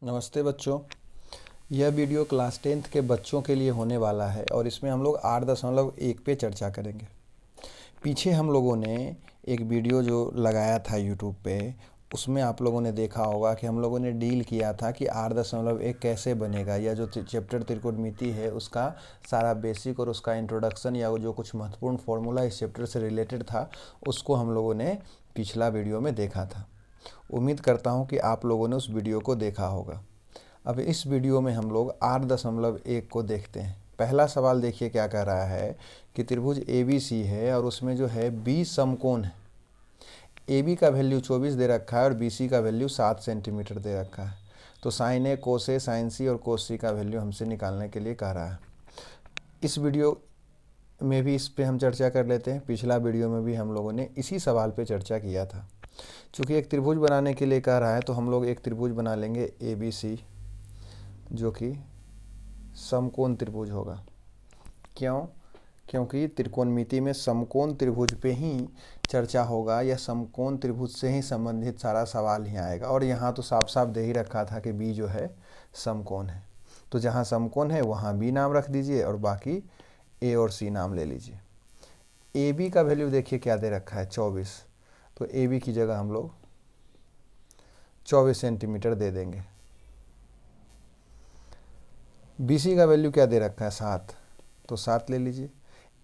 नमस्ते बच्चों। यह वीडियो क्लास 10th के बच्चों के लिए होने वाला है और इसमें हम लोग 8.1 पे चर्चा करेंगे। पीछे हम लोगों ने एक वीडियो जो लगाया था यूट्यूब पे, उसमें आप लोगों ने देखा होगा कि हम लोगों ने डील किया था कि 8.1 कैसे बनेगा, या जो चैप्टर त्रिकोणमिति है उसका सारा बेसिक और उसका इंट्रोडक्शन या जो कुछ महत्वपूर्ण फॉर्मूला इस चैप्टर से रिलेटेड था उसको हम लोगों ने पिछला वीडियो में देखा था। उम्मीद करता हूँ कि आप लोगों ने उस वीडियो को देखा होगा। अब इस वीडियो में हम लोग 8.1 को देखते हैं। पहला सवाल देखिए क्या कह रहा है कि त्रिभुज ABC है और उसमें जो है B समकोण है। AB का वैल्यू 24 दे रखा है और BC का वैल्यू 7 सेंटीमीटर दे रखा है। तो sine A, cos A, sine C और कोस C का वैल्यू हमसे निकालने के लिए कह रहा है। इस वीडियो में भी इस पे हम चर्चा कर लेते हैं। पिछला वीडियो में भी हम लोगों ने इसी सवाल पे चर्चा किया था। चूँकि एक त्रिभुज बनाने के लिए कह रहा है तो हम लोग एक त्रिभुज बना लेंगे ABC, जो कि समकोण त्रिभुज होगा। क्यों? क्योंकि त्रिकोणमिति में समकोण त्रिभुज पे ही चर्चा होगा, या समकोण त्रिभुज से ही संबंधित सारा सवाल ही आएगा। और यहाँ तो साफ साफ दे ही रखा था कि B जो है समकोण है, तो जहाँ समकोण है वहाँ B नाम रख दीजिए और बाकी A और C नाम ले लीजिए। AB का वैल्यू देखिए क्या दे रखा है, 24। तो AB की जगह हम लोग 24 सेंटीमीटर दे देंगे। BC का वैल्यू क्या दे रखा है, 7, तो 7 ले लीजिए।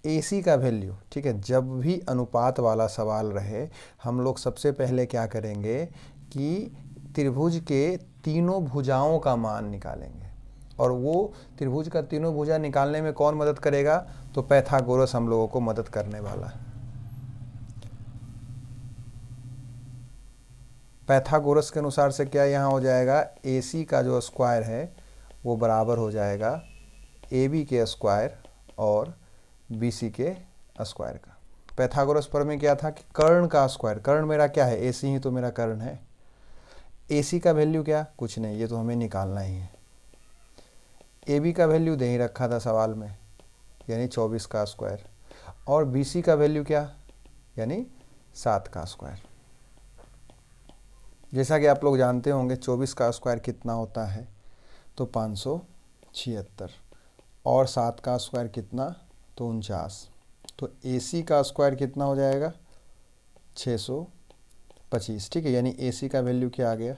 AC का वैल्यू, ठीक है, जब भी अनुपात वाला सवाल रहे हम लोग सबसे पहले क्या करेंगे कि त्रिभुज के तीनों भुजाओं का मान निकालेंगे। और वो त्रिभुज का तीनों भुजा निकालने में कौन मदद करेगा, तो पैथागोरस हम लोगों को मदद करने वाला है। पैथागोरस के अनुसार से क्या यहाँ हो जाएगा, AC का जो स्क्वायर है वो बराबर हो जाएगा AB के स्क्वायर और BC के स्क्वायर का। पैथागोरस पर में क्या था कि कर्ण का स्क्वायर, कर्ण मेरा क्या है, AC ही तो मेरा कर्ण है। AC का वैल्यू क्या, कुछ नहीं, ये तो हमें निकालना ही है। AB का वैल्यू दे ही रखा था सवाल में, यानी 24 का स्क्वायर, और BC का वैल्यू क्या, यानी 7 का स्क्वायर। जैसा कि आप लोग जानते होंगे 24 का स्क्वायर कितना होता है, तो 576, और 7 का स्क्वायर कितना, तो 49। तो AC का स्क्वायर कितना हो जाएगा, 625। ठीक है, यानी AC का वैल्यू क्या आ गया,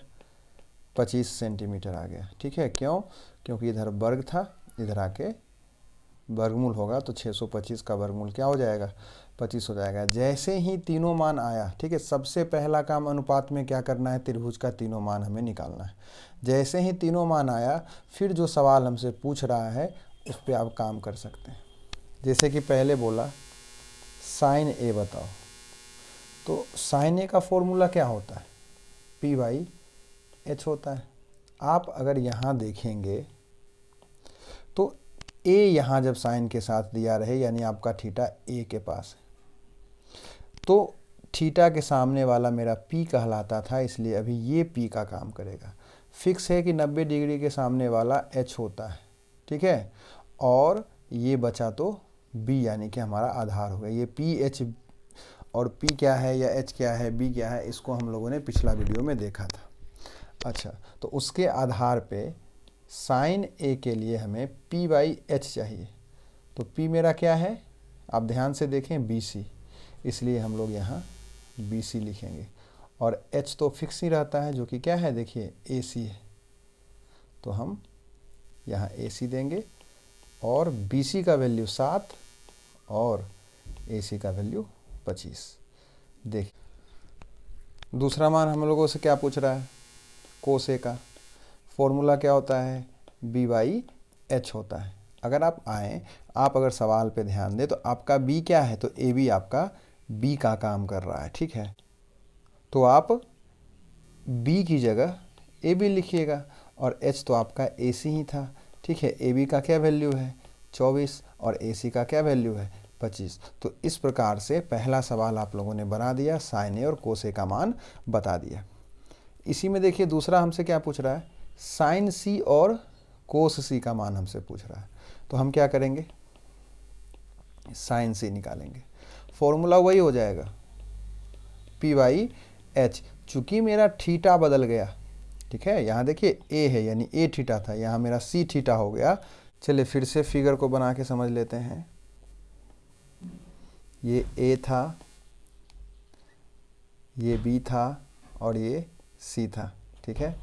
25 सेंटीमीटर आ गया। ठीक है, क्यों? क्योंकि इधर वर्ग था, इधर आके वर्गमूल होगा, तो 625 का वर्गमूल क्या हो जाएगा, 25 हो जाएगा। जैसे ही तीनों मान आया, ठीक है, सबसे पहला काम अनुपात में क्या करना है, त्रिभुज का तीनों मान हमें निकालना है। जैसे ही तीनों मान आया, फिर जो सवाल हमसे पूछ रहा है उस पर आप काम कर सकते हैं। जैसे कि पहले बोला साइन A बताओ, तो साइन A का फॉर्मूला क्या होता है, P/H होता है। आप अगर यहाँ देखेंगे तो A यहाँ जब साइन के साथ दिया रहे, यानी आपका थीटा A के पास है, तो थीटा के सामने वाला मेरा P कहलाता था, इसलिए अभी ये P का काम करेगा। फिक्स है कि 90 डिग्री के सामने वाला H होता है, ठीक है, और ये बचा तो B, यानी कि हमारा आधार हो गया। ये PH और P क्या है या H क्या है, B क्या है, इसको हम लोगों ने पिछला वीडियो में देखा था। अच्छा, तो उसके आधार पे साइन A के लिए हमें P/H चाहिए। तो P मेरा क्या है, आप ध्यान से देखें, BC, इसलिए हम लोग यहाँ BC लिखेंगे। और H तो फिक्स ही रहता है, जो कि क्या है, देखिए AC है, तो हम यहाँ AC देंगे। और BC का वैल्यू 7 और AC का वैल्यू 25। देख, दूसरा मान हम लोगों से क्या पूछ रहा है, कोस A का फॉर्मूला क्या होता है, B/H होता है। अगर आप आए, आप अगर सवाल पे ध्यान दें तो आपका B क्या है, तो AB आपका B का काम कर रहा है। ठीक है, तो आप B की जगह AB लिखिएगा, और H तो आपका AC ही था। ठीक है, AB का क्या वैल्यू है, 24, और AC का क्या वैल्यू है, 25। तो इस प्रकार से पहला सवाल आप लोगों ने बना दिया, साइन A और कोस A का मान बता दिया। इसी में देखिए दूसरा हमसे क्या पूछ रहा है, साइन C और कोस C का मान हमसे पूछ रहा है। तो हम क्या करेंगे, साइन C निकालेंगे, फॉर्मूला वही हो जाएगा P/H। चूंकि मेरा थीटा बदल गया, ठीक है। यहाँ देखिए ए है यानी ए थीटा था, यहाँ मेरा सी थीटा हो गया। चलिए फिर से फिगर को बना के समझ लेते हैं। ये ए था, ये बी था और ये सी था, ठीक है।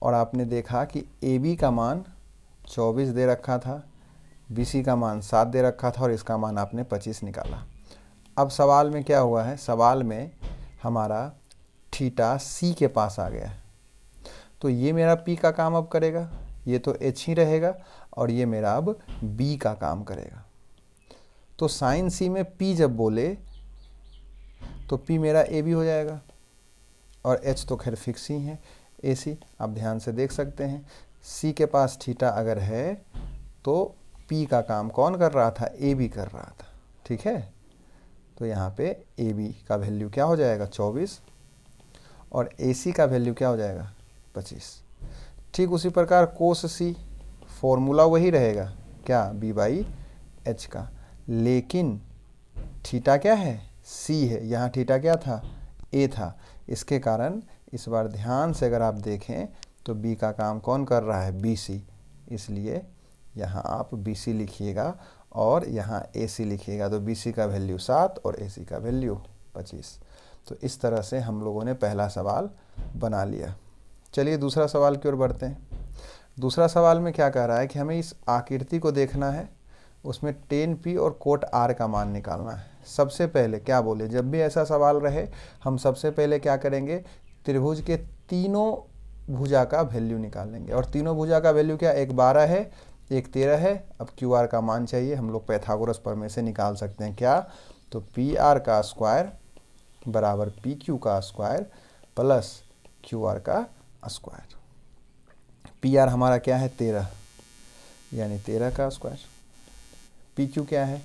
और आपने देखा कि ए बी का मान 24 दे रखा था, बी सी का मान 7 दे रखा था और इसका मान आपने 25 निकाला। अब सवाल में क्या हुआ है, सवाल में हमारा थीटा सी के पास आ गया है, तो ये मेरा पी का काम अब करेगा, ये तो एच ही रहेगा और ये मेरा अब बी का काम करेगा। तो साइन सी में पी जब बोले तो पी मेरा ए बी हो जाएगा और एच तो खैर फिक्स ही है ए सी। आप ध्यान से देख सकते हैं सी के पास थीटा अगर है तो पी का काम कौन कर रहा था, ए बी कर रहा था, ठीक है। तो यहाँ पे ए बी का वैल्यू क्या हो जाएगा 24 और ए सी का वैल्यू क्या हो जाएगा 25। ठीक उसी प्रकार कोस सी फॉर्मूला वही रहेगा क्या, बी बाई एच का, लेकिन थीटा क्या है सी है, यहाँ थीटा क्या था ए था। इसके कारण इस बार ध्यान से अगर आप देखें तो बी का काम कौन कर रहा है, बी सी, इसलिए यहाँ आप बी सी लिखिएगा और यहाँ ए सी लिखिएगा। तो बी सी का वैल्यू 7 और ए सी का वैल्यू 25। तो इस तरह से हम लोगों ने पहला सवाल बना लिया। चलिए दूसरा सवाल की ओर बढ़ते हैं। दूसरा सवाल में क्या कह रहा है कि हमें इस आकृति को देखना है, उसमें टेन पी और कोट आर का मान निकालना है। सबसे पहले क्या बोले, जब भी ऐसा सवाल रहे हम सबसे पहले क्या करेंगे, त्रिभुज के तीनों भुजा का वैल्यू निकालेंगे। और तीनों भुजा का वैल्यू क्या, एक 12 है, एक 13 है। अब क्यू आर का मान चाहिए, हम लोग पैथागोरस प्रमेय से निकाल सकते हैं क्या, तो पी आर का स्क्वायर बराबर पी क्यू का स्क्वायर प्लस क्यू आर का स्क्वायर। पी आर हमारा क्या है 13 यानी 13 का स्क्वायर, पी क्यू क्या है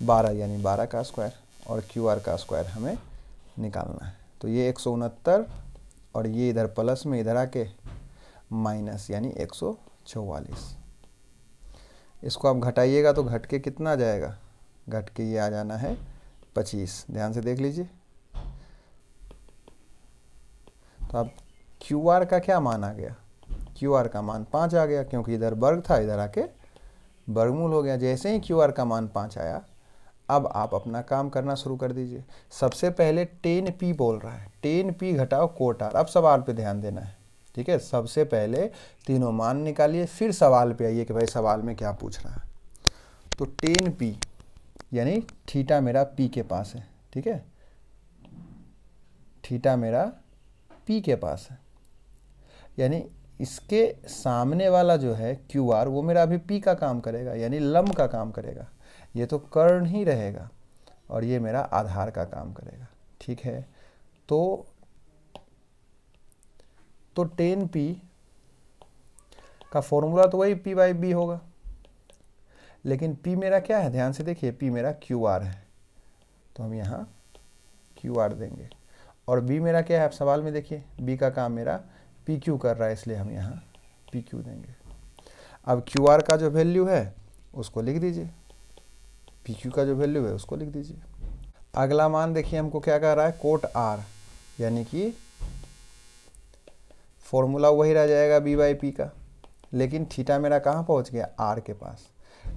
12 यानी 12 का स्क्वायर और क्यू आर का स्क्वायर हमें निकालना है। तो ये 169 और ये इधर प्लस में इधर आके माइनस यानी 144। इसको आप घटाइएगा तो घट के कितना आ जाएगा, घट के ये आ जाना है 25। ध्यान से देख लीजिए। तो अब क्यू आर का क्या मान आ गया, क्यू आर का मान 5 आ गया, क्योंकि इधर वर्ग था इधर आके वर्गमूल हो गया। जैसे ही क्यू आर का मान 5 आया, अब आप अपना काम करना शुरू कर दीजिए। सबसे पहले टेन पी बोल रहा है, टेन पी घटाओ कोट आर। अब सवाल पे ध्यान देना है, ठीक है। सबसे पहले तीनों मान निकालिए, फिर सवाल पे आइए कि भाई सवाल में क्या पूछ रहा है। तो टेन पी यानी थीटा मेरा पी के पास है, ठीक है, थीटा मेरा पी के पास है, यानी इसके सामने वाला जो है क्यू आर वो मेरा अभी पी का काम करेगा यानी लंब का काम करेगा। ये तो कर्ण ही रहेगा और ये मेरा आधार का काम करेगा, ठीक है। तो टेन पी का फॉर्मूला तो वही पी बाई बी होगा, लेकिन पी मेरा क्या है, ध्यान से देखिए, पी मेरा क्यू आर है, तो हम यहाँ क्यू आर देंगे। और बी मेरा क्या है, आप सवाल में देखिए, बी का काम मेरा पी क्यू कर रहा है, इसलिए हम यहाँ पी क्यू देंगे। अब क्यू आर का जो वैल्यू है उसको लिख दीजिए, पी क्यू का जो वैल्यू है उसको लिख दीजिए। अगला मान देखिए हमको क्या कह रहा है, कोट आर, यानी कि फॉर्मूला वही रह जाएगा बी बाई पी का, लेकिन थीटा मेरा कहाँ पहुँच गया, आर के पास,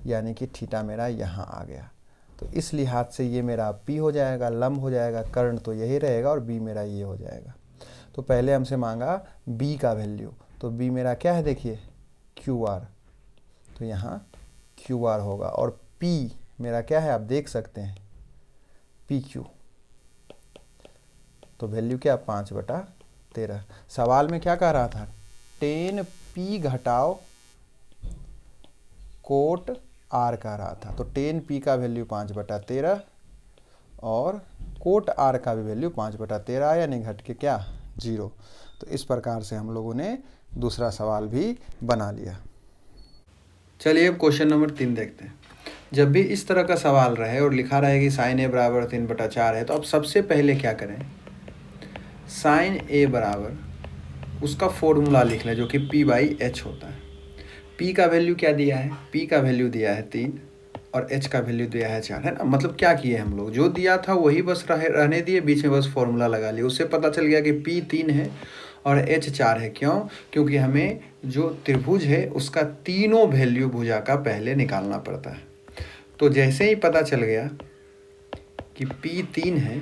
यानी कि थीटा मेरा यहाँ आ गया। तो इस लिहाज से ये मेरा पी हो जाएगा, लंब हो जाएगा, कर्ण तो यही रहेगा और बी मेरा ये हो जाएगा। तो पहले हमसे मांगा बी का वैल्यू, तो बी मेरा क्या है देखिए क्यू आर, तो यहाँ क्यू आर होगा। और पी मेरा क्या है आप देख सकते हैं पी क्यू, तो वैल्यू क्या 5/13। सवाल में क्या कह रहा था, टेन पी घटाओ कोट आर कह रहा था। तो टेन पी का वैल्यू 5/13 और कोट आर का भी वैल्यू 5/13 यानी घट के क्या 0। तो इस प्रकार से हम लोगों ने दूसरा सवाल भी बना लिया। चलिए अब क्वेश्चन नंबर 3 देखते हैं। जब भी इस तरह का सवाल रहे और लिखा रहे कि साइन ए बराबर 3/4 है, तो अब सबसे पहले क्या करें, साइन ए बराबर उसका फॉर्मूला लिख लें जो कि पी बाई एच होता है। पी का वैल्यू क्या दिया है, पी का वैल्यू दिया है 3 और एच का वैल्यू दिया है 4, है ना। मतलब क्या किए हम लोग, जो दिया था वही बस रहने दिए, बीच में बस फॉर्मूला लगा लिया। उससे पता चल गया कि पी 3 है और h 4 है। क्यों? क्योंकि हमें जो त्रिभुज है उसका तीनों वैल्यू भुजा का पहले निकालना पड़ता है। तो जैसे ही पता चल गया कि P 3 है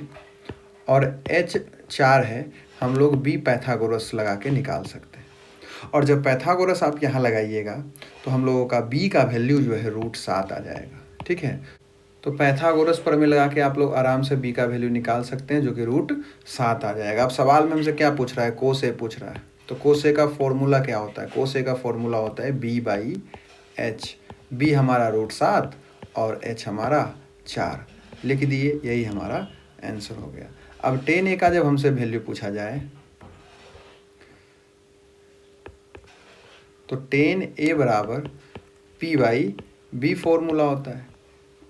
और H 4 है, हम लोग B पाइथागोरस लगा के निकाल सकते हैं। और जब पाइथागोरस आप यहाँ लगाइएगा तो हम लोगों का B का वैल्यू जो है √7 आ जाएगा। ठीक है, तो पाइथागोरस प्रमेय लगा के आप लोग आराम से B का वैल्यू निकाल सकते हैं, जो कि √7 आ जाएगा। अब सवाल में हमसे क्या पूछ रहा है? कोस ए पूछ रहा है। तो कोस ए का फॉर्मूला क्या होता है? कोस ए का फॉर्मूला होता है B/H। B हमारा √7 और H हमारा 4 लिख दिए, यही हमारा आंसर हो गया। अब tan A का जब हमसे वैल्यू पूछा जाए तो tan A बराबर P/B फॉर्मूला होता है।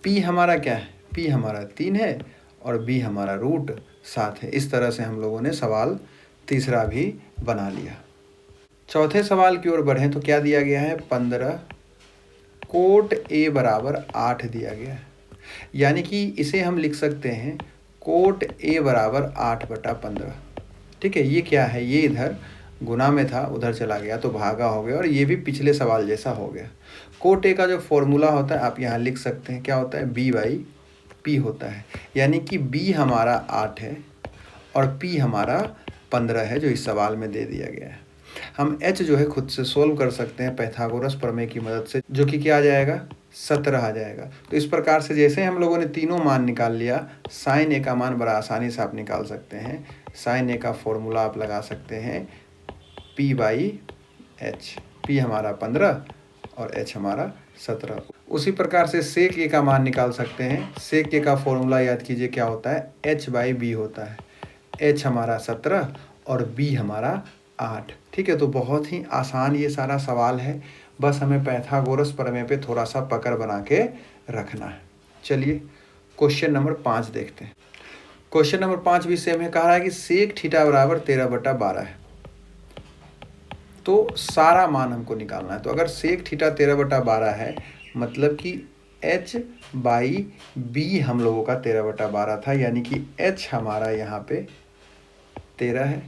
P हमारा क्या है? P हमारा 3 है और B हमारा √7 है। इस तरह से हम लोगों ने सवाल तीसरा भी बना लिया। चौथे सवाल की ओर बढ़ें तो क्या दिया गया है? 15 कोट A बराबर 8 दिया गया है। यानी कि इसे हम लिख सकते हैं कोट A बराबर 8/15। ठीक है, ये क्या है? ये इधर गुना में था, उधर चला गया तो भागा हो गया, और ये भी पिछले सवाल जैसा हो गया। कोट A का जो फॉर्मूला होता है आप यहाँ लिख सकते हैं, क्या होता है? B/P होता है। यानी कि B हमारा 8 है और P हमारा 15 है, जो इस सवाल में दे दिया गया है। हम H जो है खुद से सोल्व कर सकते हैं पाइथागोरस प्रमेय की मदद से, जो कि क्या आ जाएगा? 17 आ जाएगा। तो इस प्रकार से जैसे हम लोगों ने तीनों मान निकाल लिया, साइन A का मान बड़ा आसानी से आप निकाल सकते हैं। साइन A का फॉर्मूला आप लगा सकते हैं P/H। P हमारा 15 और H हमारा 17। उसी प्रकार से सेक A का मान निकाल सकते हैं। सेक A का फॉर्मूला याद कीजिए, क्या होता है? H/B होता है। H हमारा 17 और B हमारा 8। ठीक है, तो बहुत ही आसान ये सारा सवाल है, बस हमें पाइथागोरस प्रमेय पे थोड़ा सा पकड़ बना के रखना है। चलिए क्वेश्चन नंबर 5 देखते हैं। क्वेश्चन नंबर 5 भी सेम है। कहा है कि सेक थीटा बराबर 13/12 है, तो सारा मान हमको निकालना है। तो अगर सेक थीटा 13/12 है, मतलब कि H/B हम लोगों का 13/12 था, यानी कि H हमारा यहाँ पे 13 है,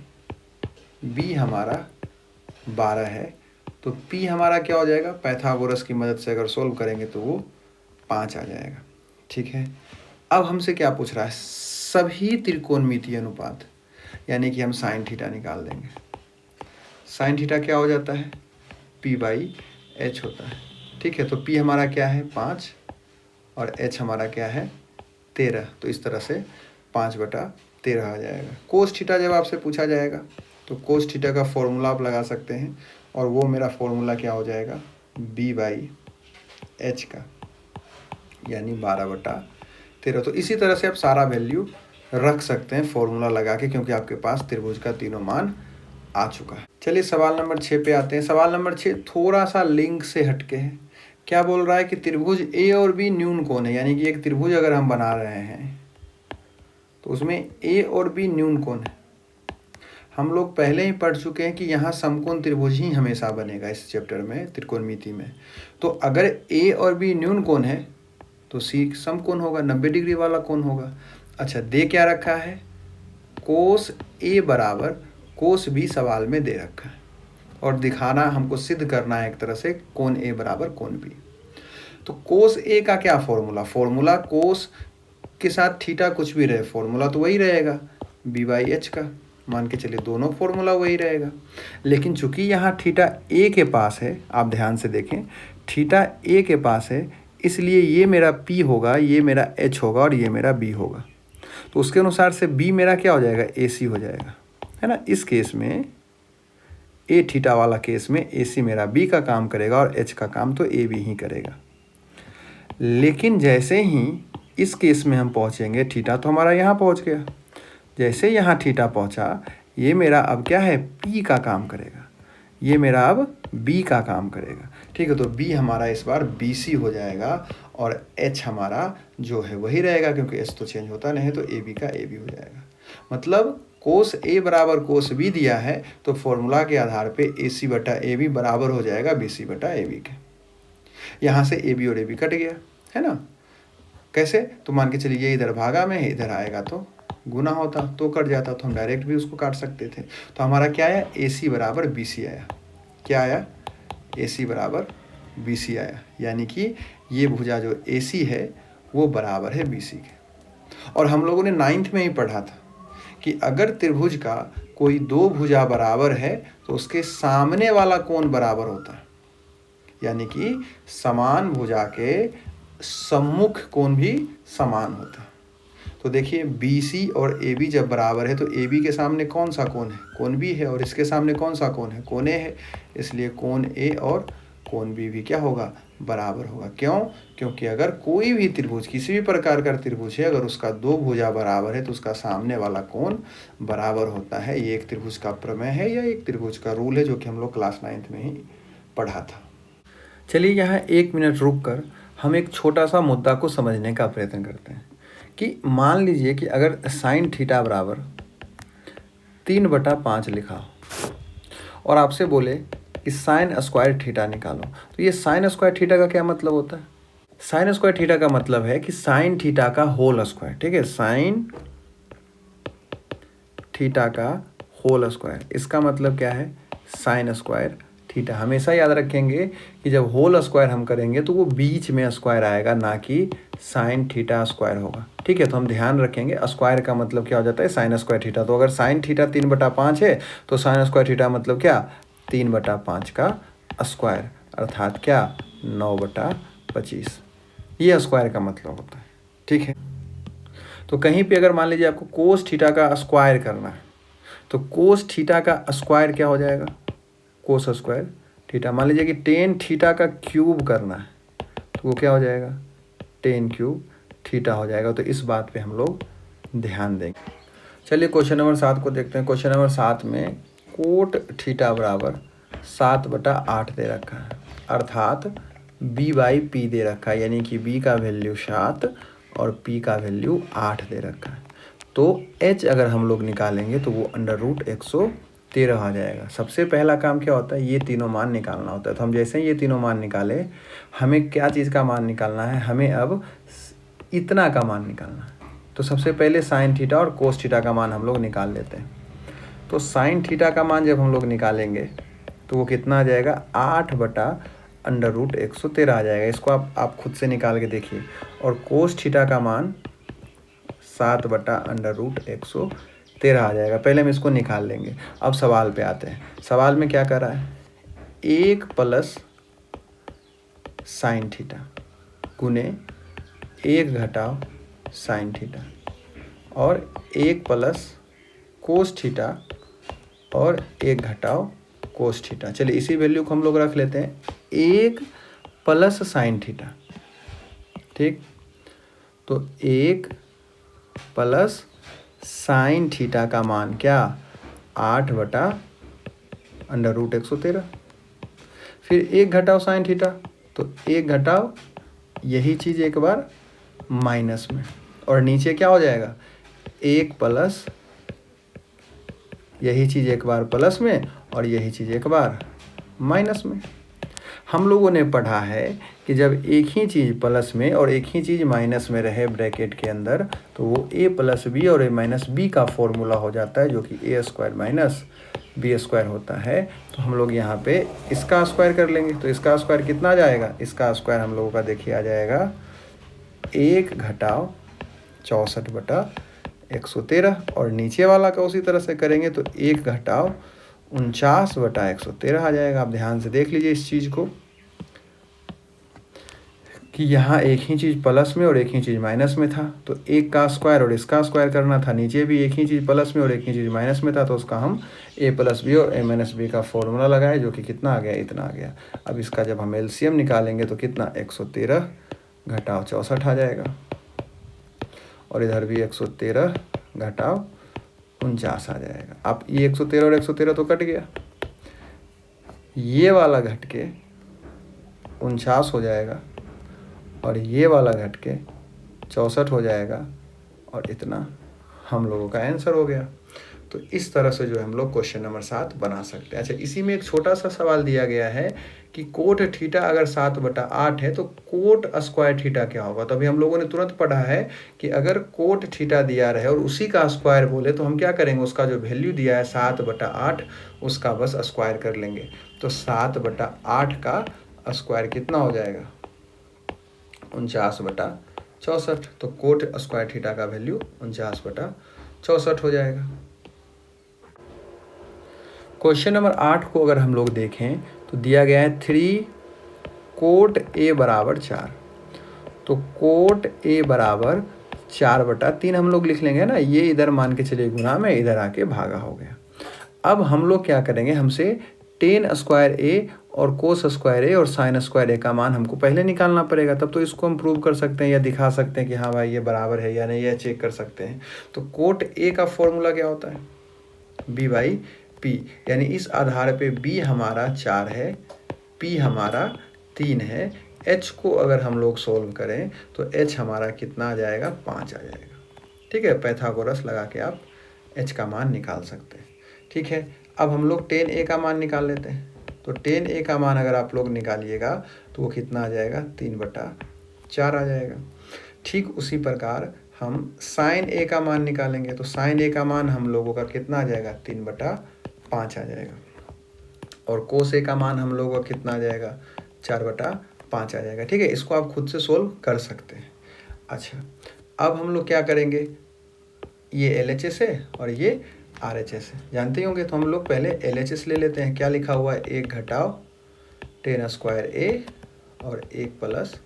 B हमारा 12 है, तो P हमारा क्या हो जाएगा? पाइथागोरस की मदद से अगर सोल्व करेंगे तो वो 5 आ जाएगा। ठीक है, अब हमसे क्या पूछ रहा है? सभी त्रिकोणमितीय अनुपात, यानी कि हम साइन थीटा निकाल देंगे। साइन थीटा क्या हो जाता है? P/H होता है। ठीक है, तो P हमारा क्या है? 5 और H हमारा क्या है? 13। तो इस तरह से 5/13 आ जाएगा। कोस थीटा जब आपसे पूछा जाएगा तो कोस थीटा का फॉर्मूला आप लगा सकते हैं, और वो मेरा फॉर्मूला क्या हो जाएगा? B/H का, यानी 12/13। तो इसी तरह से आप सारा वैल्यू रख सकते हैं फॉर्मूला लगा के, क्योंकि आपके पास त्रिभुज का तीनों मान आ चुका है। चलिए सवाल नंबर 6 पे आते हैं। सवाल नंबर 6 थोड़ा सा लिंक से हटके है। क्या बोल रहा है कि त्रिभुज A और B न्यून कोण है, यानी कि एक त्रिभुज अगर हम बना रहे हैं तो उसमें A और B न्यून कोण है। हम लोग पहले ही पढ़ चुके हैं कि यहाँ समकोण त्रिभुज ही हमेशा बनेगा इस चैप्टर में, त्रिकोणमिति में। तो अगर A और B न्यून कोण है तो C समकोण होगा, 90 डिग्री वाला कोण होगा। अच्छा, दे क्या रखा है? कोस A बराबर कोस B सवाल में दे रखा है, और दिखाना हमको, सिद्ध करना है एक तरह से, कोण A बराबर कोण B। तो कोस A का क्या फॉर्मूला? फॉर्मूला कोस के साथ थीटा कुछ भी रहे, फॉर्मूला तो वही रहेगा B/H का, मान के चलिए दोनों फॉर्मूला वही रहेगा। लेकिन चूंकि यहाँ थीटा A के पास है, आप ध्यान से देखें, थीटा A के पास है, इसलिए ये मेरा P होगा, ये मेरा H होगा और ये मेरा B होगा। तो उसके अनुसार से B मेरा क्या हो जाएगा? AC हो जाएगा, है ना। इस केस में A थीटा वाला केस में AC मेरा B का काम करेगा और H का काम तो AB ही करेगा। लेकिन जैसे ही इस केस में हम पहुँचेंगे, थीटा तो हमारा यहाँ पहुँच गया, जैसे यहाँ थीटा पहुँचा, ये मेरा अब क्या है? P का काम करेगा, ये मेरा अब B का काम करेगा। ठीक है, तो B हमारा इस बार BC हो जाएगा और H हमारा जो है वही रहेगा, क्योंकि H तो चेंज होता नहीं है, तो AB का AB हो जाएगा। मतलब कोस A बराबर कोस B दिया है, तो फॉर्मूला के आधार पे AC/AB बराबर हो जाएगा BC/AB के। यहाँ से AB और AB कट गया, है ना। कैसे? तो मान के चलिए ये इधर भागा में है, इधर आएगा तो गुना होता तो कट जाता, तो हम डायरेक्ट भी उसको काट सकते थे। तो हमारा क्या आया, AC बराबर BC आया। क्या आया, AC बराबर BC आया, यानी कि ये भुजा जो AC है वो बराबर है BC के। और हम लोगों ने 9th में ही पढ़ा था कि अगर त्रिभुज का कोई दो भुजा बराबर है तो उसके सामने वाला कोण बराबर होता है, यानी कि समान भुजा के सम्मुख कोण भी समान होता है। तो देखिए BC और AB जब बराबर है तो AB के सामने कौन सा कोण है, कोण B है, और इसके सामने कौन सा कोण है, कोण A है, इसलिए कोण A और कोण B भी क्या होगा, बराबर होगा। क्यों, क्योंकि अगर कोई भी त्रिभुज, किसी भी प्रकार का त्रिभुज है, अगर उसका दो भुजा बराबर है तो उसका सामने वाला कोण बराबर होता है। ये एक त्रिभुज का प्रमेय है या एक त्रिभुज का रूल है जो कि हम लोग क्लास 9th में ही पढ़ा था। चलिए यहाँ 1 मिनट रुक कर हम एक छोटा सा मुद्दा को समझने का प्रयत्न करते हैं कि मान लीजिए कि अगर साइन थीटा बराबर 3/5 लिखा हो और आपसे बोले कि साइन स्क्वायर थीटा निकालो, तो ये साइन स्क्वायर थीटा का क्या मतलब होता है? साइन स्क्वायर थीटा का मतलब है कि साइन थीटा का होल स्क्वायर, ठीक है, साइन थीटा का होल स्क्वायर, इसका मतलब क्या है, साइन स्क्वायर थीटा। हमेशा याद रखेंगे कि जब होल स्क्वायर हम करेंगे तो वो बीच में स्क्वायर आएगा, ना कि साइन थीटा स्क्वायर होगा, ठीक है। तो हम ध्यान रखेंगे स्क्वायर का मतलब क्या हो जाता है, साइन स्क्वायर थीटा। तो अगर साइन थीटा 3/5 है तो साइन स्क्वायर थीटा मतलब क्या, 3/5 का स्क्वायर, अर्थात क्या, 9/25, ये स्क्वायर का मतलब होता है, ठीक है। तो कहीं पे अगर मान लीजिए आपको कोस थीटा का स्क्वायर करना है तो कोस थीटा का स्क्वायर क्या हो जाएगा, कोस स्क्वायर थीटा। मान लीजिए कि टेन थीटा का क्यूब करना है तो वो क्या हो जाएगा, टेन क्यूब थीटा हो जाएगा। तो इस बात पे हम लोग ध्यान देंगे। चलिए क्वेश्चन नंबर 7 को देखते हैं। क्वेश्चन नंबर 7 में कोट थीटा बराबर 7/8 दे रखा है, अर्थात B/P दे रखा है, यानी कि B का वैल्यू 7 और P का वैल्यू 8 दे रखा है। तो H अगर हम लोग निकालेंगे तो वो √113 आ जाएगा। सबसे पहला काम क्या होता है, ये तीनों मान निकालना होता है। तो हम जैसे ही ये तीनों मान निकाले, हमें क्या चीज़ का मान निकालना है, हमें अब इतना का मान निकालना है। तो सबसे पहले साइन थीटा और कोस थीटा का मान हम लोग निकाल लेते हैं। तो साइन थीटा का मान जब हम लोग निकालेंगे तो वो कितना आ जाएगा, 8/√113 आ जाएगा। इसको आप खुद से निकाल के देखिए। और कोस थीटा का मान 7/√113 आ जाएगा। पहले हम इसको निकाल लेंगे। अब सवाल पे आते हैं। सवाल में क्या कर रहा है, 1 प्लस साइन थीटा गुने 1 घटाव साइन थीटा और 1 प्लस कोस थीटा और 1 घटाव कोस थीटा। चलिए इसी वैल्यू को हम लोग रख लेते हैं, 1 प्लस साइन थीटा, ठीक। तो 1 प्लस साइन थीटा का मान क्या, 8/√113। फिर 1 घटाव साइन थीटा, तो 1 घटाव यही चीज़ एक बार माइनस में, और नीचे क्या हो जाएगा, 1 प्लस यही चीज़ एक बार प्लस में और यही चीज़ एक बार माइनस में। हम लोगों ने पढ़ा है कि जब एक ही चीज़ प्लस में और एक ही चीज़ माइनस में रहे ब्रैकेट के अंदर तो वो a + b और a - b का फॉर्मूला हो जाता है, जो कि a² - b² होता है। तो हम लोग यहाँ पे इसका स्क्वायर कर लेंगे। तो इसका स्क्वायर कितना आ जाएगा, इसका स्क्वायर हम लोगों का देखिए आ जाएगा 1 घटाव 64/113, और नीचे वाला का उसी तरह से करेंगे तो 1 घटाव 49/113 आ जाएगा। आप ध्यान से देख लीजिए इस चीज़ को कि यहाँ एक ही चीज़ प्लस में और एक ही चीज़ माइनस में था, तो 1 का स्क्वायर और इसका स्क्वायर करना था। नीचे भी एक ही चीज़ प्लस में और एक ही चीज़ माइनस में था, तो उसका हम a + b और a - b का फॉर्मूला लगाए, जो कि कितना आ गया, इतना आ गया। अब इसका जब हम एलसीएम निकालेंगे तो कितना, 113 घटाव 64 आ जाएगा, और इधर भी 113 घटाव 49 आ जाएगा। अब ये 113 और 113 तो कट गया, ये वाला घट के 49 हो जाएगा और ये वाला घट के 64 हो जाएगा, और इतना हम लोगों का आंसर हो गया। तो इस तरह से जो है हम लोग क्वेश्चन नंबर 7 बना सकते हैं। अच्छा, इसी में एक छोटा सा सवाल दिया गया है कि कोट थीटा अगर 7/8 है तो कोट स्क्वायर थीटा क्या होगा। तो अभी हम लोगों ने तुरंत पढ़ा है कि अगर कोट थीटा दिया रहे और उसी का स्क्वायर बोले तो हम क्या करेंगे, उसका जो वैल्यू दिया है 7/8 उसका बस स्क्वायर कर लेंगे। तो 7/8 का स्क्वायर कितना हो जाएगा, 49/64। तो कोट स्क्वायर थीटा का वैल्यू 49/64 हो जाएगा। क्वेश्चन नंबर 8 को अगर हम लोग देखें तो दिया गया है 3 कोट ए बराबर 4। तो कोट ए बराबर 4/3 हम लोग लिख लेंगे ना, ये इधर मान के चलिए गुना में, इधर आके भागा हो गया। अब हम लोग क्या करेंगे, हमसे टेन स्क्वायर ए और कोस स्क्वायर ए और साइन स्क्वायर ए का मान हमको पहले निकालना पड़ेगा, तब तो इसको हम प्रूव कर सकते हैं या दिखा सकते हैं कि हाँ भाई ये बराबर है या नहीं, यह चेक कर सकते हैं। तो कोट ए का फॉर्मूला क्या होता है, बी बाई पी, यानी इस आधार पे बी हमारा 4 है, पी हमारा 3 है। एच को अगर हम लोग सोल्व करें तो एच हमारा कितना आ जाएगा, 5 आ जाएगा। ठीक है, पाइथागोरस लगा के आप एच का मान निकाल सकते हैं। ठीक है, अब हम लोग 10a का मान निकाल लेते हैं। तो 10a का मान अगर आप लोग निकालिएगा तो वो कितना आ जाएगा, 3/4 आ जाएगा। ठीक उसी प्रकार हम साइन a का मान निकालेंगे तो साइन a का मान हम लोगों का कितना आ जाएगा, 3/5 आ जाएगा। और कोस a का मान हम लोगों का कितना आ जाएगा, 4/5 आ जाएगा। ठीक है, इसको आप खुद से सोल्व कर सकते हैं। अच्छा, अब हम लोग क्या करेंगे, ये LHS है और ये RHS है, जानते ही होंगे। तो हम लोग पहले LHS ले लेते हैं। क्या लिखा हुआ है, 1 घटाओ 10 स्क्वायर a और 1 प्लस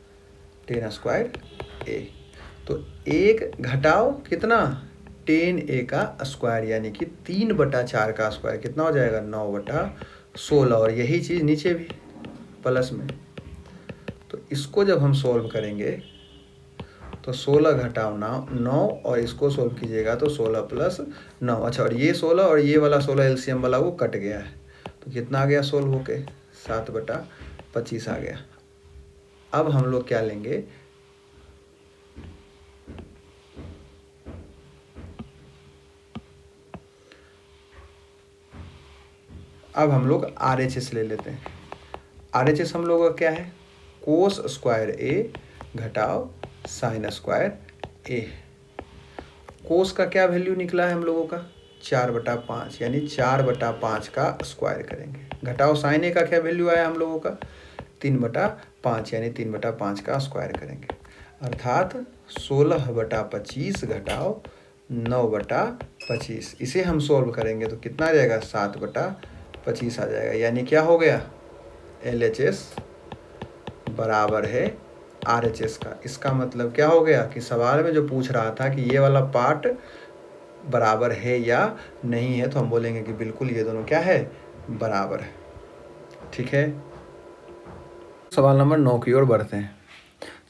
10 स्क्वायर a। तो 1 घटाओ कितना, 10a का स्क्वायर, यानी कि 3/4 का स्क्वायर कितना हो जाएगा, 9/16। और यही चीज़ नीचे भी प्लस में। तो इसको जब हम सोल्व करेंगे तो 16 घटाओ 9 और इसको सोल्व कीजिएगा तो 16 प्लस 9। अच्छा, और ये 16 और ये वाला 16 एलसीएम वाला वो कट गया है, तो कितना आ गया सोल्व होके, 7/25 आ गया। अब हम लोग क्या लेंगे, अब हम लोग RHS ले लेते हैं। RHS हम लोगों का क्या है, कोस स्क्वायर ए घटाओ साइन स्क्वायर ए। कोस का क्या वैल्यू निकला है हम लोगों का, 4/5, यानी 4/5 का स्क्वायर करेंगे। घटाओ साइन ए का क्या वैल्यू आया हम लोगों का, 3/5, यानी 3/5 का स्क्वायर करेंगे। अर्थात 16/25 घटाओ 9/25। इसे हम सोल्व करेंगे तो कितना आ जाएगा, 7/25 आ जाएगा। यानी क्या हो गया, LHS बराबर है RHS का। इसका मतलब क्या हो गया कि सवाल में जो पूछ रहा था कि ये वाला पार्ट बराबर है या नहीं है, तो हम बोलेंगे कि बिल्कुल ये दोनों क्या है, बराबर है। ठीक है, सवाल नंबर 9 की ओर बढ़ते हैं।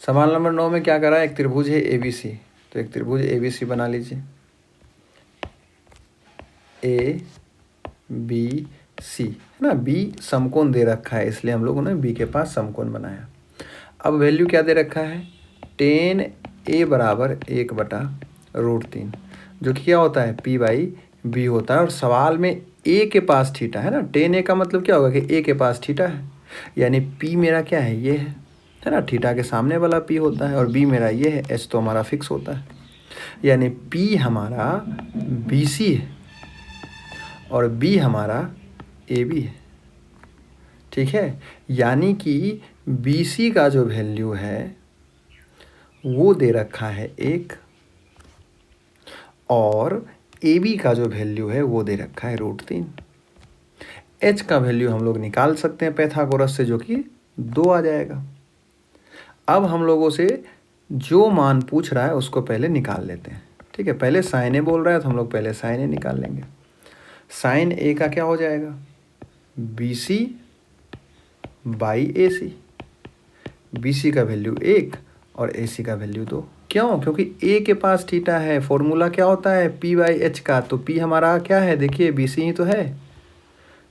सवाल नंबर 9 में क्या करा है, एक त्रिभुज है ABC। तो एक त्रिभुज ABC बना लीजिए, ABC है ना। B समकोण दे रखा है, इसलिए हम लोगों ने B के पास समकोण बनाया। अब वैल्यू क्या दे रखा है, 10a बराबर 1/√3, जो कि क्या होता है, P/B होता है। और सवाल में a के पास थीटा है ना, 10a का मतलब क्या होगा कि a के पास थीटा है, यानी P मेरा क्या है, ये है ना, थीटा के सामने वाला P होता है, और B मेरा ये है, H तो हमारा फिक्स होता है, यानी P हमारा BC है और B हमारा AB है। ठीक है, यानी कि BC का जो वैल्यू है वो दे रखा है 1 और AB का जो वैल्यू है वो दे रखा है √3। H का वैल्यू हम लोग निकाल सकते हैं पाइथागोरस से, जो कि 2 आ जाएगा। अब हम लोगों से जो मान पूछ रहा है उसको पहले निकाल लेते हैं। ठीक है, पहले साइन ए बोल रहा है तो हम लोग पहले साइन ए निकाल लेंगे। साइन ए का क्या हो जाएगा, BC/AC। BC का वैल्यू 1 और AC का वैल्यू 2। क्यों, क्योंकि A के पास थीटा है। फॉर्मूला क्या होता है, P/H का, तो P हमारा क्या है, देखिए BC ही तो है।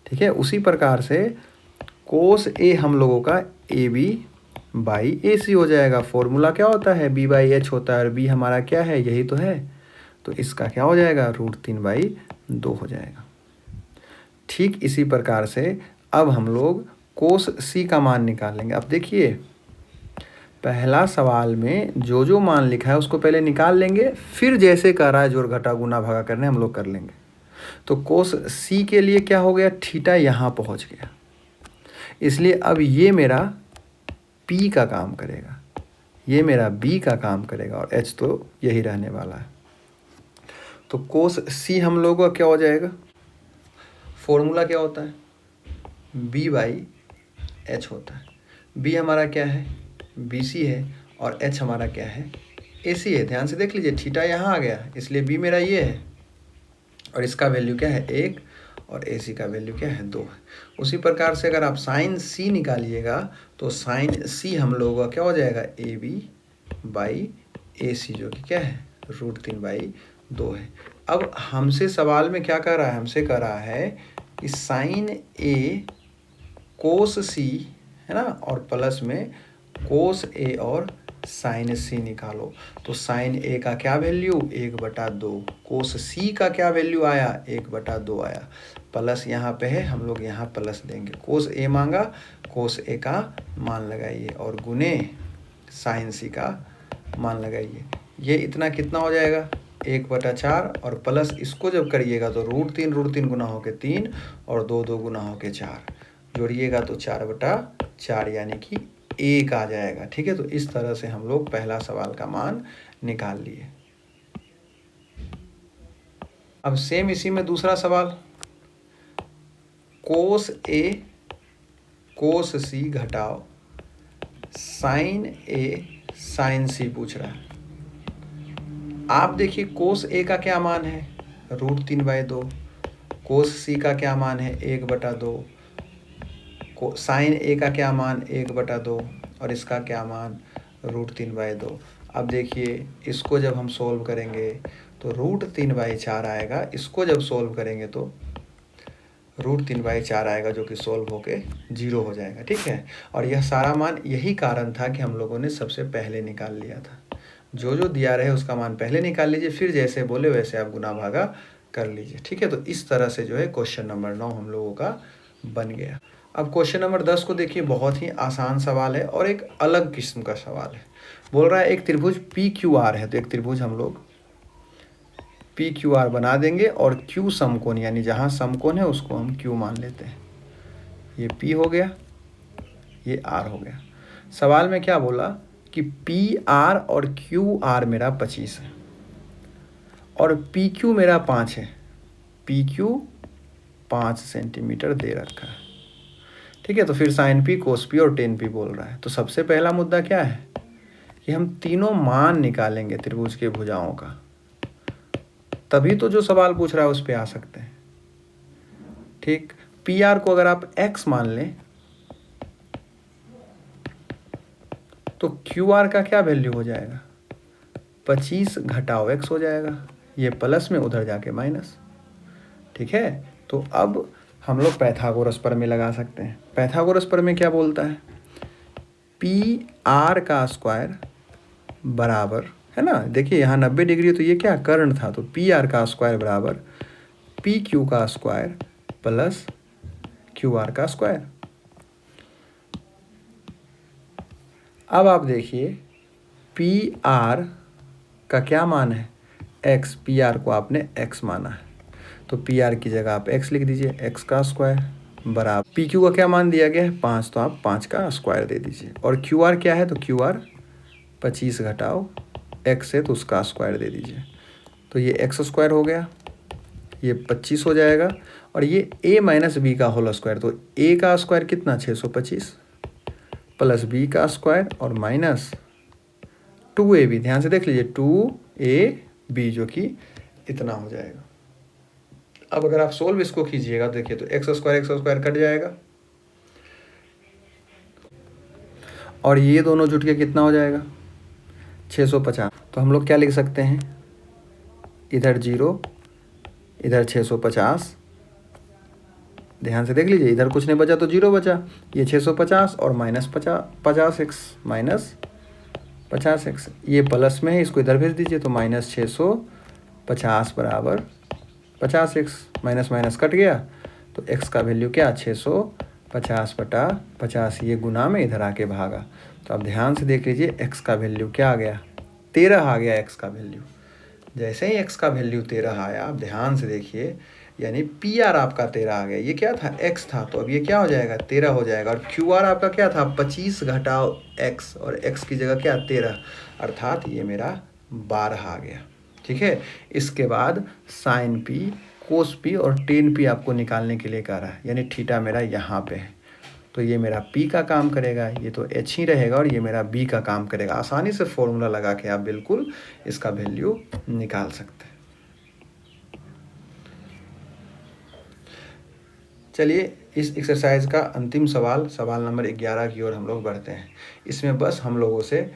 ठीक है, उसी प्रकार से कोस A हम लोगों का AB/AC हो जाएगा। फॉर्मूला क्या होता है, B/H होता है, और B हमारा क्या है, यही तो है। तो इसका क्या हो जाएगा, √3/2 हो जाएगा। ठीक इसी प्रकार से अब हम लोग कोस सी का मान निकालेंगे। अब देखिए पहला सवाल में जो जो मान लिखा है उसको पहले निकाल लेंगे, फिर जैसे कह रहा है जोड़ घटा गुना भागा करने हम लोग कर लेंगे। तो कोस सी के लिए क्या हो गया, थीटा यहाँ पहुँच गया, इसलिए अब ये मेरा पी का काम करेगा, ये मेरा बी का काम करेगा और एच तो यही रहने वाला है। तो कोस सी हम लोगों का क्या हो जाएगा, फॉर्मूला क्या होता है, B/H होता है। B हमारा क्या है, BC है, और H हमारा क्या है, AC है। ध्यान से देख लीजिए, थीटा यहाँ आ गया इसलिए B मेरा ये है, और इसका वैल्यू क्या है 1, और AC का वैल्यू क्या है 2 है। उसी प्रकार से अगर आप साइन C निकालिएगा तो साइन C हम लोगों का क्या हो जाएगा, AB/AC, जो कि क्या है √3/2 है। अब हमसे सवाल में क्या कर रहा है, हमसे कह रहा है कि साइन A कोस C है ना, और प्लस में कोस A और साइन C निकालो। तो साइन A का क्या वैल्यू 1/2, कोस C का क्या वैल्यू आया 1/2 आया, प्लस यहाँ पे है हम लोग यहाँ प्लस देंगे, कोस A मांगा, कोस A का मान लगाइए और गुने साइन C का मान लगाइए। ये इतना कितना हो जाएगा 1/4, और प्लस इसको जब करिएगा तो √3 गुना होके 3 और 2 गुना होके 4, जोड़िएगा तो 4/4 यानी कि 1 आ जाएगा। ठीक है, तो इस तरह से हम लोग पहला सवाल का मान निकाल लिए। अब सेम इसी में दूसरा सवाल, कोस A कोस C घटाओ साइन A साइन C पूछ रहा है। आप देखिए कोस A का क्या मान है √3/2, कोस C का क्या मान है 1/2, साइन A का क्या मान 1/2, और इसका क्या मान √3/2। अब देखिए इसको जब हम सोल्व करेंगे तो √3/4 आएगा, इसको जब सोल्व करेंगे तो √3/4 आएगा, जो कि सोल्व होके 0 हो जाएगा। ठीक है, और यह सारा मान, यही कारण था कि हम लोगों ने सबसे पहले निकाल लिया था। जो जो दिया रहे उसका मान पहले निकाल लीजिए, फिर जैसे बोले वैसे आप गुना भागा कर लीजिए। ठीक है, तो इस तरह से जो है क्वेश्चन नंबर 9 हम लोगों का बन गया। अब क्वेश्चन नंबर 10 को देखिए, बहुत ही आसान सवाल है और एक अलग किस्म का सवाल है। बोल रहा है एक त्रिभुज PQR है, तो एक त्रिभुज हम लोग PQR बना देंगे और Q समकोण, यानी जहाँ समकोण है उसको हम Q मान लेते हैं। ये P हो गया, ये R हो गया। सवाल में क्या बोला कि PR और QR मेरा 25 है और PQ मेरा 5 है, PQ 5 सेंटीमीटर दे रखा है। ठीक है, तो फिर साइन P कोस P और टेन P बोल रहा है। तो सबसे पहला मुद्दा क्या है कि हम तीनों मान निकालेंगे त्रिभुज के भुजाओं का, तभी तो जो सवाल पूछ रहा है उस पे आ सकते हैं। ठीक, PR को अगर आप x मान लें तो QR का क्या वैल्यू हो जाएगा 25 घटाओ x हो जाएगा, ये प्लस में उधर जाके माइनस। ठीक है, तो अब हम लोग पाइथागोरस प्रमेय लगा सकते हैं। पाइथागोरस प्रमेय क्या बोलता है, PR का स्क्वायर बराबर, है ना, देखिए यहाँ 90 डिग्री, तो ये क्या कर्ण था, तो PR का स्क्वायर बराबर PQ का स्क्वायर प्लस QR का स्क्वायर। अब आप देखिए PR का क्या मान है x, PR को आपने x माना है, तो PR की जगह आप x लिख दीजिए, x का स्क्वायर बराबर PQ का क्या मान दिया गया है 5, तो आप 5 का स्क्वायर दे दीजिए, और QR क्या है, तो QR 25 घटाओ x है तो उसका स्क्वायर दे दीजिए, तो ये x स्क्वायर हो गया, ये 25 हो जाएगा, और ये a माइनस बी का होल स्क्वायर, तो a का स्क्वायर कितना 625 प्लस b का स्क्वायर और माइनस 2ab, ध्यान से देख लीजिए 2ab, जो कि इतना हो जाएगा। अब अगर आप सोल्व इसको कीजिएगा देखिए तो x स्क्वायर कट जाएगा, और ये दोनों जुट के कितना हो जाएगा 650। तो हम लोग क्या लिख सकते हैं, इधर 0 इधर 650, ध्यान से देख लीजिए इधर कुछ नहीं बचा तो 0 बचा, ये 650 और माइनस 50x माइनस 50x, ये प्लस में है इसको इधर भेज दीजिए, तो -650 50 बराबर 50x, माइनस माइनस कट गया तो x का वैल्यू क्या 650/50, ये गुना में इधर आके भागा। तो आप ध्यान से देख लीजिए x का वैल्यू क्या आ गया, 13 आ गया x का वैल्यू। जैसे ही x का वैल्यू 13 आया, आप ध्यान से देखिए, यानी PR आपका 13 आ गया। ये क्या था, x था, तो अब ये क्या हो जाएगा 13 हो जाएगा। और QR आपका क्या था 25 घटाओ x, और x की जगह क्या 13, अर्थात ये मेरा 12 आ गया। ठीक है, इसके बाद साइन P, कोस P और टेन P आपको निकालने के लिए कह रहा है, यानी थीटा मेरा यहाँ पे है, तो ये मेरा P का काम करेगा, ये तो H ही रहेगा, और ये मेरा B का काम करेगा। आसानी से फॉर्मूला लगा के आप बिल्कुल इसका वैल्यू निकाल सकते हैं। चलिए इस एक्सरसाइज का अंतिम सवाल, सवाल नंबर 11 की ओर हम लोग बढ़ते हैं। इसमें बस हम लोगों से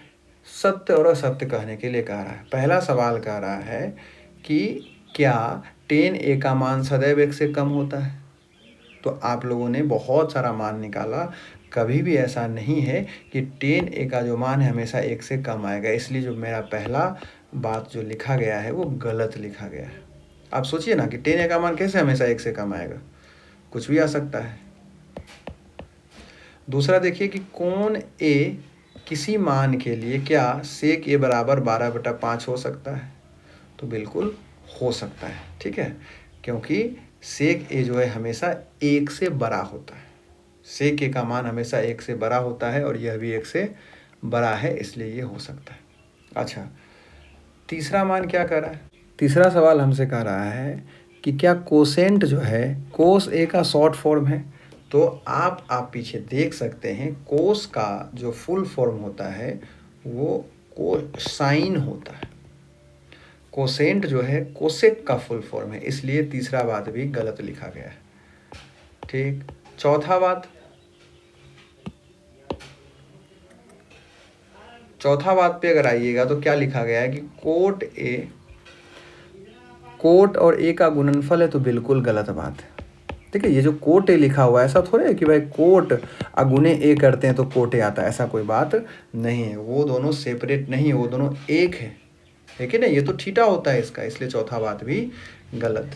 सत्य और असत्य कहने के लिए कह रहा है। पहला सवाल कह रहा है कि क्या 10a का मान सदैव 1 से कम होता है। तो आप लोगों ने बहुत सारा मान निकाला, कभी भी ऐसा नहीं है कि 10a का जो मान है हमेशा 1 से कम आएगा। इसलिए जो मेरा पहला बात जो लिखा गया है वो गलत लिखा गया है। आप सोचिए ना कि 10a का मान कैसे हमेशा 1 से कम आएगा, कुछ भी आ सकता है। दूसरा देखिए कि कोण A किसी मान के लिए क्या sec A बराबर 12/5 हो सकता है। तो बिल्कुल हो सकता है, ठीक है, क्योंकि sec A जो है हमेशा 1 से बड़ा होता है। sec A का मान हमेशा 1 से बड़ा होता है, और यह भी 1 से बड़ा है, इसलिए ये हो सकता है। अच्छा, तीसरा मान क्या कर रहा है, तीसरा सवाल हमसे कह रहा है कि क्या कोसेंट जो है कोस A का शॉर्ट फॉर्म है। तो आप पीछे देख सकते हैं, कोस का जो फुल फॉर्म होता है वो कोसाइन होता है। कोसेंट जो है कोसेक का फुल फॉर्म है, इसलिए तीसरा बात भी गलत लिखा गया है। ठीक, चौथा बात पे अगर आइएगा तो क्या लिखा गया है कि कोट और ए का गुणनफल है, तो बिल्कुल गलत बात है। ठीक है, ये जो कोट ए लिखा हुआ है, ऐसा थोड़ा है कि भाई कोट अगुने ए करते हैं तो कोट ए आता है, ऐसा कोई बात नहीं है। वो दोनों सेपरेट नहीं है, वो दोनों एक है कि नहीं, ये तो थीटा होता है इसका, इसलिए चौथा बात भी गलत।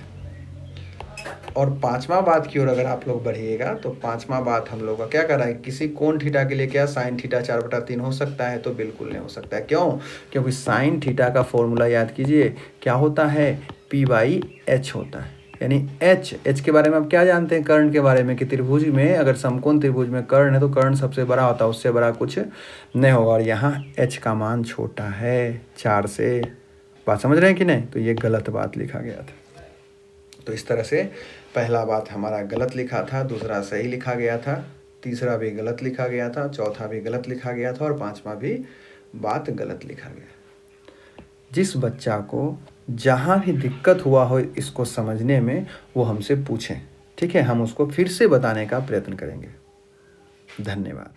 और पांचवा बात की ओर अगर आप लोग बढ़िएगा तो पांचवा बात हम लोग का क्या कर रहा है, किसी कोण थीटा के लिए क्या साइन थीटा 4/3 हो सकता है। तो बिल्कुल नहीं हो सकता है। क्यों, क्योंकि साइन थीटा का फॉर्मूला याद कीजिए, क्या होता है, P/H होता है। यानी H के बारे में आप क्या जानते हैं, कर्ण के बारे में, कि त्रिभुज में अगर समकोण त्रिभुज में कर्ण है तो कर्ण सबसे बड़ा होता है, उससे बड़ा कुछ नहीं होगा। और यहाँ H का मान छोटा है 4 से, बात समझ रहे हैं कि नहीं। तो ये गलत बात लिखा गया था। तो इस तरह से पहला बात हमारा गलत लिखा था, दूसरा सही लिखा गया था, तीसरा भी गलत लिखा गया था, चौथा भी गलत लिखा गया था, और पांचवा भी बात गलत लिखा गया। जिस बच्चा को जहाँ भी दिक्कत हुआ हो इसको समझने में, वो हमसे पूछें, ठीक है, हम उसको फिर से बताने का प्रयत्न करेंगे। धन्यवाद।